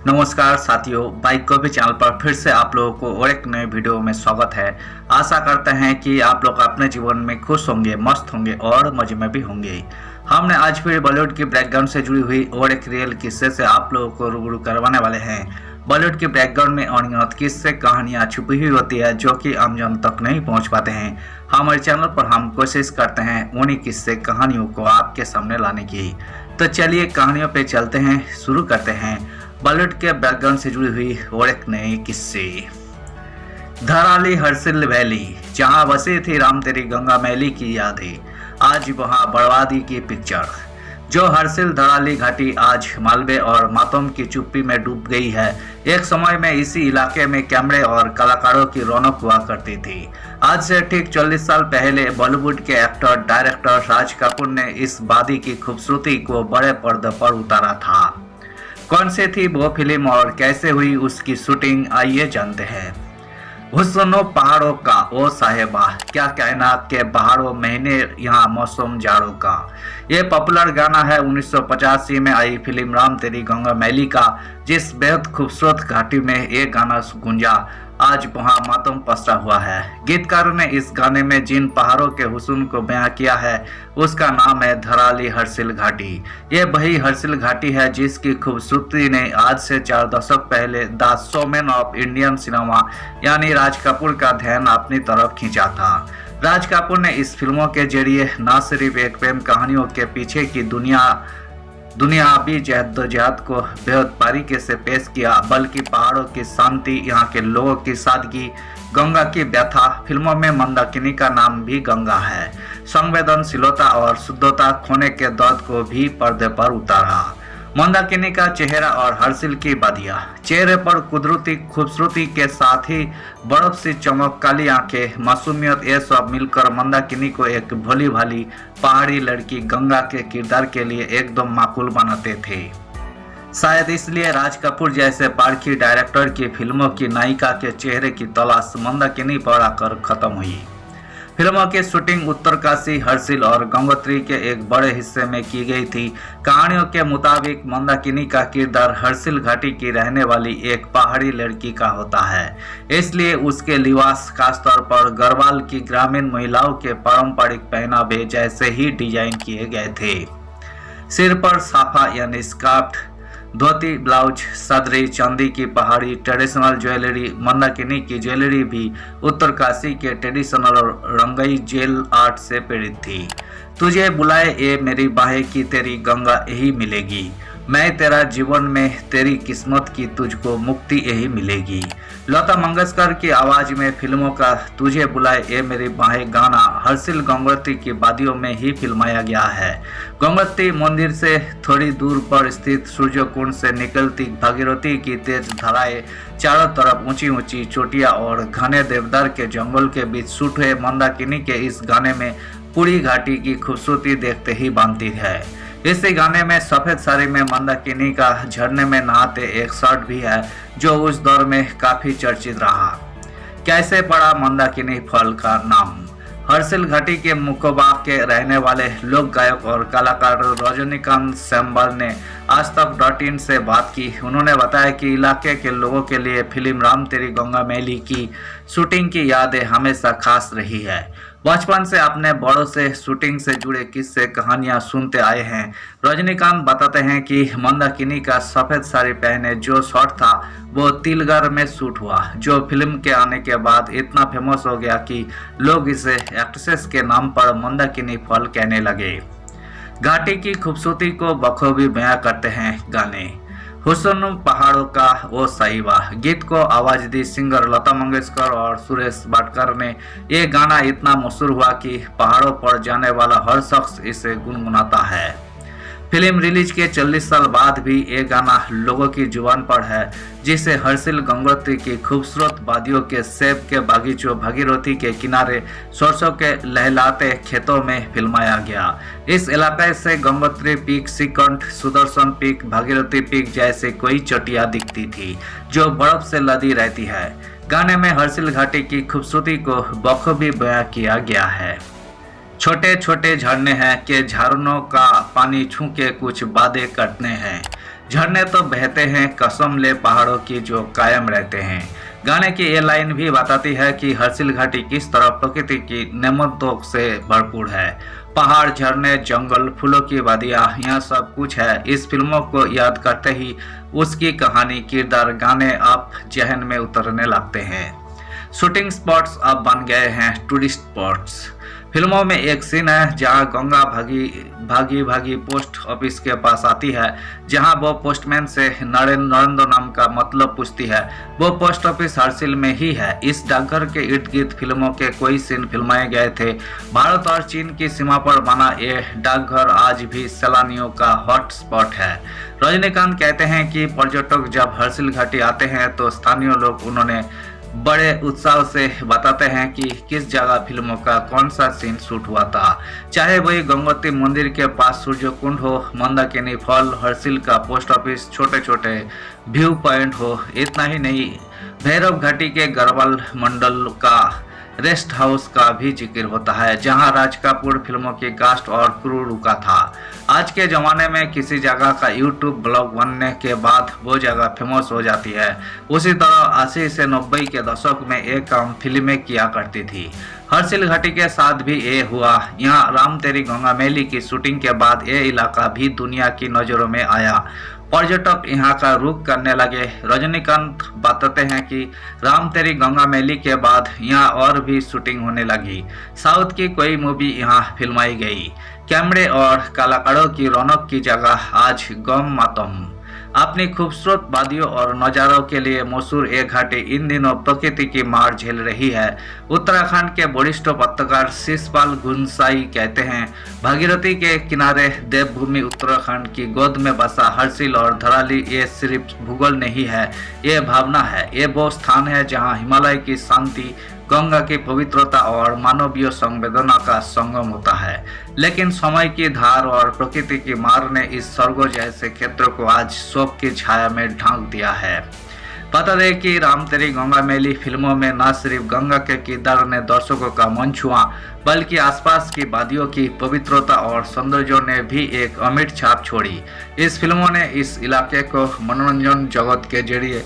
नमस्कार साथियों, bike coffee channel पर फिर से आप लोगों को और एक नए वीडियो में स्वागत है। आशा करते हैं कि आप लोग अपने जीवन में खुश होंगे, मस्त होंगे और मजे में भी होंगे। हमने आज फिर बॉलीवुड की बैकग्राउंड से जुड़ी हुई और एक रियल किस्से से आप लोगों को रूबरू करवाने वाले हैं। बॉलीवुड की बैकग्राउंड में अनगिनत किस्से कहानियां छुपी हुई होती है जो कि आम जन तक नहीं पहुंच पाते हैं। हमारे चैनल पर हम कोशिश करते हैं उन्हीं किस्से कहानियों को आपके सामने लाने की। तो चलिए कहानियों पे चलते हैं, शुरू करते हैं बॉलीवुड के बैकग्राउंड से जुड़ी हुई और एक नए किस्से। धराली हर्सिल वैली, जहां बसी थी राम तेरी गंगा मैली की यादें, आज वहां बर्बादी की पिक्चर। जो हर्सिल धराली घाटी आज मालवे और मातम की चुप्पी में डूब गई है। एक समय में इसी इलाके में कैमरे और कलाकारों की रौनक हुआ करती थी। आज से ठीक 40 साल पहले बॉलीवुड के एक्टर डायरेक्टर राज कपूर ने इस वादी की खूबसूरती को बड़े पर्दे पर उतारा था। कौन सी थी वो फिल्म और कैसे हुई उसकी शूटिंग, आइए जानते हैं। हुस्नो पहाड़ों का ओ साहेबा, क्या कहना के बहारों महीने यहाँ मौसम जाड़ों का। ये पॉपुलर गाना है 1985 में आई फिल्म राम तेरी गंगा मैली का, जिस बेहद खूबसूरत घाटी में ये गाना गूंजा, आज वहाँ मातम पसरा हुआ है। गीतकारों ने इस गाने में जिन पहाड़ों के हुस्न को बयां किया है उसका नाम है धराली हर्सिल घाटी। ये वही हर्सिल घाटी है जिसकी खूबसूरती ने आज से 4 दशक पहले the showman of Indian cinema यानी राज कपूर का ध्यान अपनी तरफ खींचा था। राज कपूर ने इस फिल्मों के जरिए न सिर्फ एक प्रेम कहानियों के पीछे की दुनियावी जहदोजहद को बेहद बारीकी से पेश किया, बल्कि पहाड़ों की शांति, यहाँ के लोगों की सादगी, गंगा की व्यथा। फिल्मों में मंदाकिनी का नाम भी गंगा है। संवेदनशीलता और शुद्धता खोने के दर्द को भी पर्दे पर उतारा। मंदाकिनी का चेहरा और हर्सिल की वादियां, चेहरे पर कुदरती खूबसूरती के साथ ही बर्फ सी चमक, काली आंखें, मासूमियत, ये सब मिलकर मंदाकिनी को एक भोली भाली पहाड़ी लड़की गंगा के किरदार के लिए एकदम माकूल बनाते थे। शायद इसलिए राज कपूर जैसे पारखी डायरेक्टर की फिल्मों की नायिका के चेहरे की तलाश मंदाकिनी पर आकर खत्म हुई। फिल्मों की शूटिंग उत्तरकाशी, हर्सिल और गंगोत्री के एक बड़े हिस्से में की गई थी। कहानियों के मुताबिक मंदाकिनी का किरदार हर्सिल घाटी की रहने वाली एक पहाड़ी लड़की का होता है, इसलिए उसके लिबास खासतौर पर गढ़वाल की ग्रामीण महिलाओं के पारंपरिक पहनावे जैसे ही डिजाइन किए गए थे। सिर पर साफा यानी स्कार्फ, धोती, ब्लाउज, सदरी, चांदी की पहाड़ी ट्रेडिशनल ज्वेलरी। मंदाकिनी की ज्वेलरी भी उत्तरकाशी के ट्रेडिशनल रंगाई जेल आर्ट से प्रेरित थी। तुझे बुलाए ये मेरी बाहें की तेरी गंगा यही मिलेगी, मैं तेरा जीवन में तेरी किस्मत की तुझको मुक्ति यही मिलेगी। लता मंगेशकर की आवाज में फिल्मों का तुझे बुलाए ये मेरी बाहें गाना हर्सिल गंगोत्री की वादियों में ही फिल्माया गया है। गंगोत्री मंदिर से थोड़ी दूर पर स्थित सूर्यकुंड से निकलती भागीरथी की तेज धाराएं, चारों तरफ ऊंची ऊंची चोटियां और घने देवदार के जंगल के बीच शूट हुए मंदाकिनी के इस गाने में पूरी घाटी की खूबसूरती देखते ही बनती है। इसी गाने में सफेद साड़ी में मंदाकिनी का झरने में नहाते एक शॉट भी है जो उस दौर में काफी चर्चित रहा। कैसे पड़ा मंदाकिनी फल का नाम। हर्सिल घाटी के मुकोबा के रहने वाले लोक गायक और कलाकार रजनीकांत सैम्बल ने आज तक .in से बात की। उन्होंने बताया कि इलाके के लोगों के लिए फिल्म राम तेरी गंगा मैली की शूटिंग की यादें हमेशा खास रही है। बचपन से अपने बड़ों से शूटिंग से जुड़े किस्से कहानियां सुनते आए हैं। रजनीकांत बताते हैं कि मंदाकिनी का सफेद साड़ी पहने जो शॉट था वो तिलगर में शूट हुआ, जो फिल्म के आने के बाद इतना फेमस हो गया कि लोग इसे एक्ट्रेस के नाम पर मंदाकिनी फॉल कहने लगे। घाटी की खूबसूरती को बखूबी बयां करते हैं गाने। हुस्न पहाड़ों का ओ साहिबा गीत को आवाज दी सिंगर लता मंगेशकर और सुरेश वाडकर ने। ये गाना इतना मशहूर हुआ कि पहाड़ों पर जाने वाला हर शख्स इसे गुनगुनाता है। फिल्म रिलीज के 40 साल बाद भी ये गाना लोगों की जुबान पर है, जिसे हर्सिल गंगोत्री की खूबसूरत वादियों के सेब के बागीचों, भागीरथी के किनारे, सरसों के लहलाते खेतों में फिल्माया गया। इस इलाके से Gangotri peak, Shrikanth, Sudarshan peak, Bhagirathi peak जैसे कोई चोटियां दिखती थी जो बर्फ से लदी रहती है। गाने में हर्सिल घाटी की खूबसूरती को बखूबी बयां किया गया है। छोटे छोटे झरने हैं कि झरनों का पानी छू के कुछ बातें करते हैं। झरने तो बहते हैं, कसम ले पहाड़ों की जो कायम रहते हैं। गाने की ये लाइन भी बताती है कि हर्षिल घाटी किस तरह प्रकृति की नेमतों से भरपूर है। पहाड़, झरने, जंगल, फूलों की वादियां, यह सब कुछ है। इस फिल्मों को याद करते ही उसकी कहानी, किरदार, गाने आप जहन में उतरने लगते हैं। शूटिंग स्पॉट्स अब बन गए हैं टूरिस्ट स्पॉट्स। फिल्मों में एक सीन है जहां गंगा भागी पोस्ट ऑफिस के पास आती है, जहां वो पोस्टमैन से नरेंद्र नाम का मतलब पूछती है। वो पोस्ट ऑफिस हर्षिल में ही है। इस डाकघर के इर्द गिर्द फिल्मों के कई सीन फिल्माए गए थे। भारत और चीन की सीमा पर बना ये डाकघर आज भी सैलानियों का हॉट स्पॉट है। रजनीकांत कहते हैं कि पर्यटक जब हर्षिल घाटी आते हैं तो स्थानीय लोग उन्होंने बड़े उत्साह से बताते हैं कि किस जगह फिल्मों का कौन सा सीन शूट हुआ था। चाहे वही गंगोत्री मंदिर के पास सूर्य कुंड हो, मंदाकिनी फॉल, हर्षिल का पोस्ट ऑफिस, छोटे छोटे व्यू पॉइंट हो। इतना ही नहीं, भैरव घाटी के गढ़वाल मंडल का रेस्ट हाउस का भी जिक्र होता है, जहां राज कपूर फिल्मों की कास्ट और क्रू रुका था। आज के जमाने में किसी जगह का यूट्यूब ब्लॉग बनने के बाद वो जगह फेमस हो जाती है। उसी तरह 80 से 90 के दशक में एक काम फिल्में किया करती थी। हर्षिल घाटी के साथ भी ये हुआ। यहाँ राम तेरी गंगा मैली की शूटिंग के बाद ये इलाका भी दुनिया की नजरों में आया। पर्यटक यहाँ का रुख करने लगे। रजनीकांत बताते हैं कि राम तेरी गंगा मैली के बाद यहाँ और भी शूटिंग होने लगी। साउथ की कोई मूवी यहाँ फिल्माई गई। कैमरे और कलाकारों की रौनक की जगह आज गम मातम। अपनी खूबसूरत वादियों और नज़ारों के लिए मशहूर ये घाटी इन दिनों प्रकृति की मार झेल रही है। उत्तराखंड के वरिष्ठ पत्रकार शिषपाल गुंसाई कहते हैं, भागीरथी के किनारे देवभूमि उत्तराखंड की गोद में बसा हर्षिल और धराली ये सिर्फ भूगोल नहीं है, ये भावना है। ये वो स्थान है जहाँ हिमालय की शांति, गंगा की पवित्रता और मानवीय संवेदना का संगम होता है। लेकिन समय की धार और प्रकृति की मार ने इस स्वर्ग जैसे क्षेत्र को आज शोक की छाया में ढांक दिया है। बता दें कि राम तेरी गंगा मैली फिल्मों में न सिर्फ गंगा के किरदार ने दर्शकों का मन छुआ, बल्कि आसपास की वादियों की पवित्रता और सौंदर्य ने भी एक अमिट छाप छोड़ी। इस फिल्मों ने इस इलाके को मनोरंजन जगत के जरिए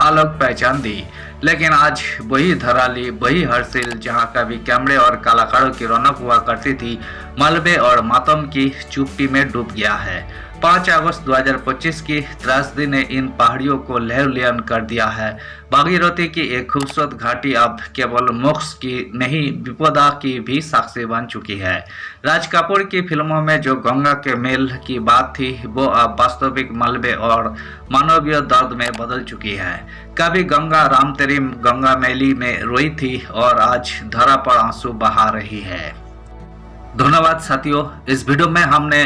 अलग पहचान दी। लेकिन आज वही धराली, वही हर्षिल, जहां कभी कैमरे और कलाकारों की रौनक हुआ करती थी, मलबे और मातम की चुप्पी में डूब गया है। 5 अगस्त 2025 की त्रासदी ने इन पहाड़ियों को लहरलियान कर दिया है। भागीरथी की एक खूबसूरत घाटी अब केवल मोक्ष की नहीं, विपदा की भी साक्षी बन चुकी है। राज कपूर की फिल्मों में जो गंगा के मेल की बात थी, वो अब वास्तविक मलबे और मानवीय दर्द में बदल चुकी है। कभी गंगा राम तेरी गंगा मैली में रोई थी और आज धरा पर आंसू बहा रही है। धन्यवाद साथियों। इस वीडियो में हमने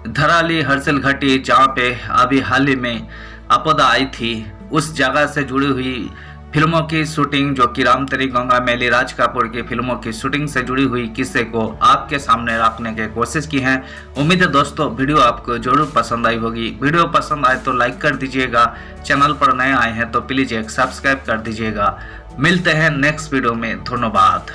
धराली हर्षिल घाटी, जहाँ पे अभी हाल ही में आपदा आई थी, उस जगह से जुड़ी हुई फिल्मों की शूटिंग, जो कि राम तेरी गंगा मैली, राज कपूर की फिल्मों की शूटिंग से जुड़ी हुई किस्से को आपके सामने रखने की कोशिश की है। उम्मीद है दोस्तों वीडियो आपको जरूर पसंद आई होगी। वीडियो पसंद आए तो लाइक कर दीजिएगा। चैनल पर नए आए हैं तो प्लीज एक सब्सक्राइब कर दीजिएगा। मिलते हैं नेक्स्ट वीडियो में। धन्यवाद।